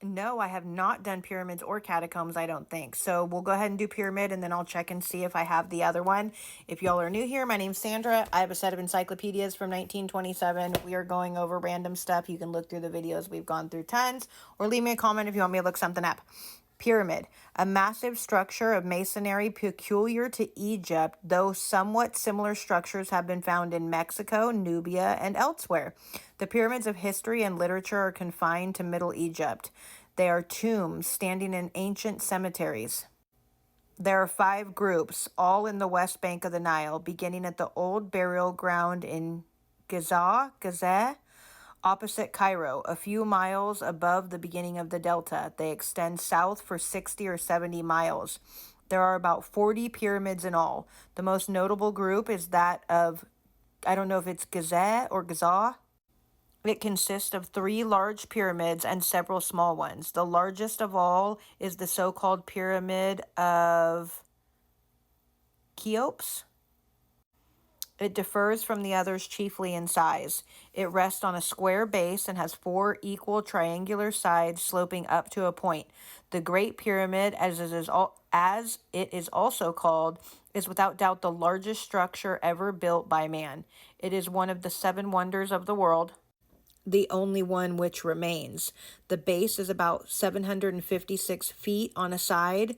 No, I have not done pyramids or catacombs, I don't think. So we'll go ahead and do pyramid and then I'll check and see if I have the other one. If y'all are new here, my name's Sandra. I have a set of encyclopedias from 1927. We are going over random stuff. You can look through the videos. We've gone through tons, or leave me a comment if you want me to look something up. Pyramid, a massive structure of masonry peculiar to Egypt, though somewhat similar structures have been found in Mexico, Nubia, and elsewhere. The pyramids of history and literature are confined to Middle Egypt. They are tombs standing in ancient cemeteries. There are 5 groups, all in the west bank of the Nile, beginning at the old burial ground in Gizeh, opposite Cairo, a few miles above the beginning of the delta. They extend south for 60 or 70 miles. There are about 40 pyramids in all. The most notable group is that of, I don't know if it's Gizeh or Giza. It consists of 3 large pyramids and several small ones. The largest of all is the so-called Pyramid of Cheops. It differs from the others chiefly in size. It rests on a square base and has 4 equal triangular sides sloping up to a point. The Great Pyramid, as it is also called, is without doubt the largest structure ever built by man. It is one of the 7 wonders of the world, the only one which remains. The base is about 756 feet on a side.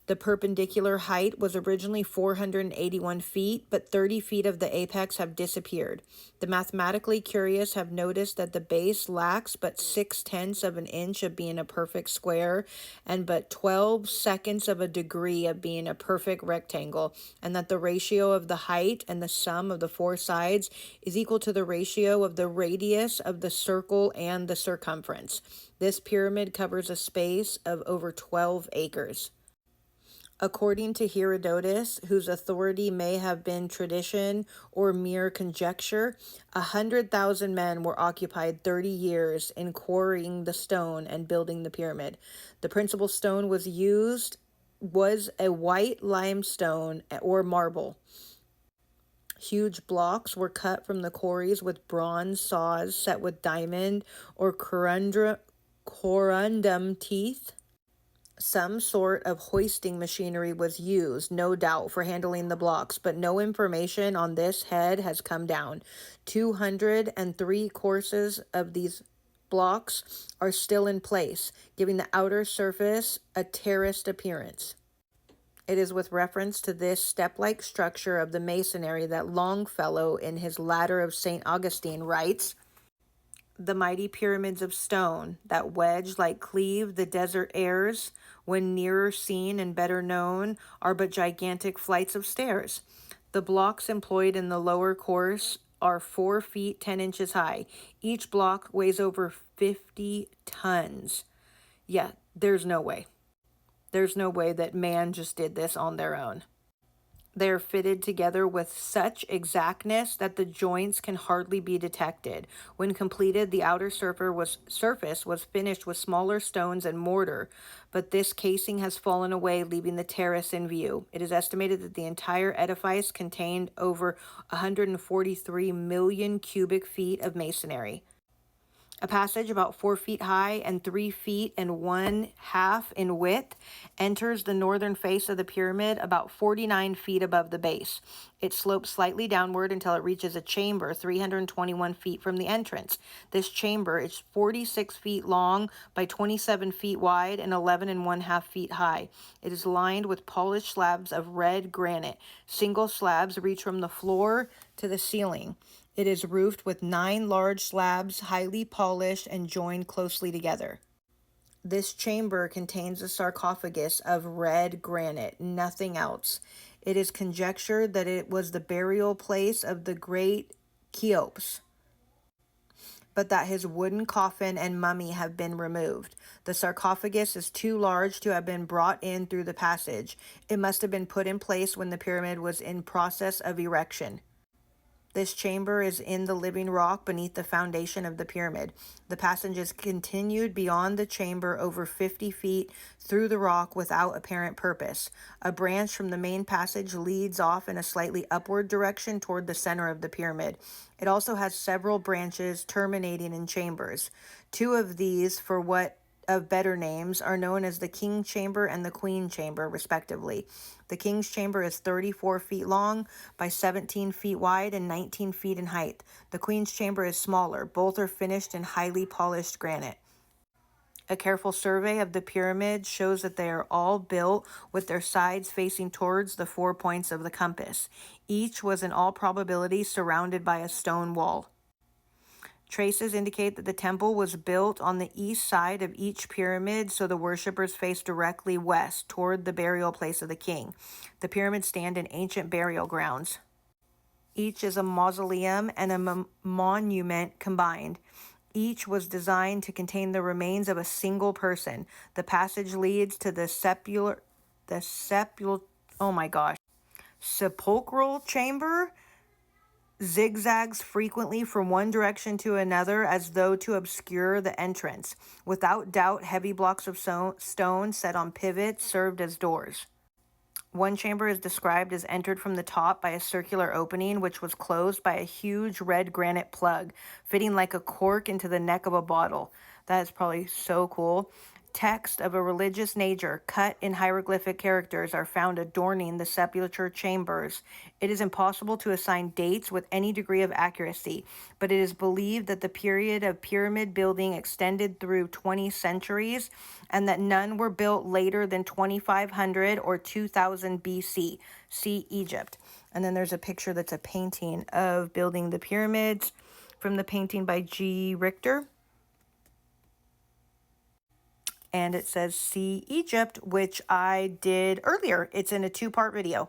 The perpendicular height was originally 481 feet, but 30 feet of the apex have disappeared. The mathematically curious have noticed that the base lacks but 6/10 of an inch of being a perfect square, and but 12 seconds of a degree of being a perfect rectangle, and that the ratio of the height and the sum of the 4 sides is equal to the ratio of the radius of the circle and the circumference. This pyramid covers a space of over 12 acres. According to Herodotus, whose authority may have been tradition or mere conjecture, 100,000 men were occupied 30 years in quarrying the stone and building the pyramid. The principal stone was a white limestone or marble. Huge blocks were cut from the quarries with bronze saws set with diamond or corundum teeth. Some sort of hoisting machinery was used, no doubt, for handling the blocks, but no information on this head has come down. 203 courses of these blocks are still in place, giving the outer surface a terraced appearance. It is with reference to this step-like structure of the masonry that Longfellow, in his Ladder of St. Augustine, writes, "The mighty pyramids of stone that wedge like cleave the desert airs, when nearer seen and better known, are but gigantic flights of stairs. The blocks employed in the lower course are 4 feet 10 inches high. Each block weighs over 50 tons. Yeah, there's no way. There's no way that man just did this on their own. They are fitted together with such exactness that the joints can hardly be detected. When completed, the outer surface was finished with smaller stones and mortar, but this casing has fallen away, leaving the terrace in view. It is estimated that the entire edifice contained over 143 million cubic feet of masonry. A passage about 4 feet high and 3 feet and 1/2 in width enters the northern face of the pyramid about 49 feet above the base. It slopes slightly downward until it reaches a chamber 321 feet from the entrance. This chamber is 46 feet long by 27 feet wide and 11 and 1/2 feet high. It is lined with polished slabs of red granite. Single slabs reach from the floor to the ceiling. It is roofed with 9 large slabs, highly polished and joined closely together. This chamber contains a sarcophagus of red granite, nothing else. It is conjectured that it was the burial place of the great Cheops, but that his wooden coffin and mummy have been removed. The sarcophagus is too large to have been brought in through the passage. It must have been put in place when the pyramid was in process of erection. This chamber is in the living rock beneath the foundation of the pyramid. The passage is continued beyond the chamber over 50 feet through the rock without apparent purpose. A branch from the main passage leads off in a slightly upward direction toward the center of the pyramid. It also has several branches terminating in chambers. 2 of these, for what of better names, are known as the King Chamber and the Queen Chamber, respectively. The King's Chamber is 34 feet long by 17 feet wide and 19 feet in height. The Queen's Chamber is smaller. Both are finished in highly polished granite. A careful survey of the pyramids shows that they are all built with their sides facing towards the 4 points of the compass. Each was in all probability surrounded by a stone wall. Traces indicate that the temple was built on the east side of each pyramid, so the worshippers faced directly west toward the burial place of the king. The pyramids stand in ancient burial grounds. Each is a mausoleum and a monument combined. Each was designed to contain the remains of a single person. The passage leads to the sepulchral chamber, zigzags frequently from one direction to another as though to obscure the entrance. Without doubt, heavy blocks of stone set on pivots served as doors. One chamber is described as entered from the top by a circular opening, which was closed by a huge red granite plug, fitting like a cork into the neck of a bottle. That is probably so cool. Text of a religious nature, cut in hieroglyphic characters, are found adorning the sepulchre chambers. It is impossible to assign dates with any degree of accuracy, but it is believed that the period of pyramid building extended through 20 centuries and that none were built later than 2500 or 2000 BC. See Egypt. And then there's a picture that's a painting of building the pyramids from the painting by G. Richter. And it says See Egypt, which I did earlier. It's in a 2-part video.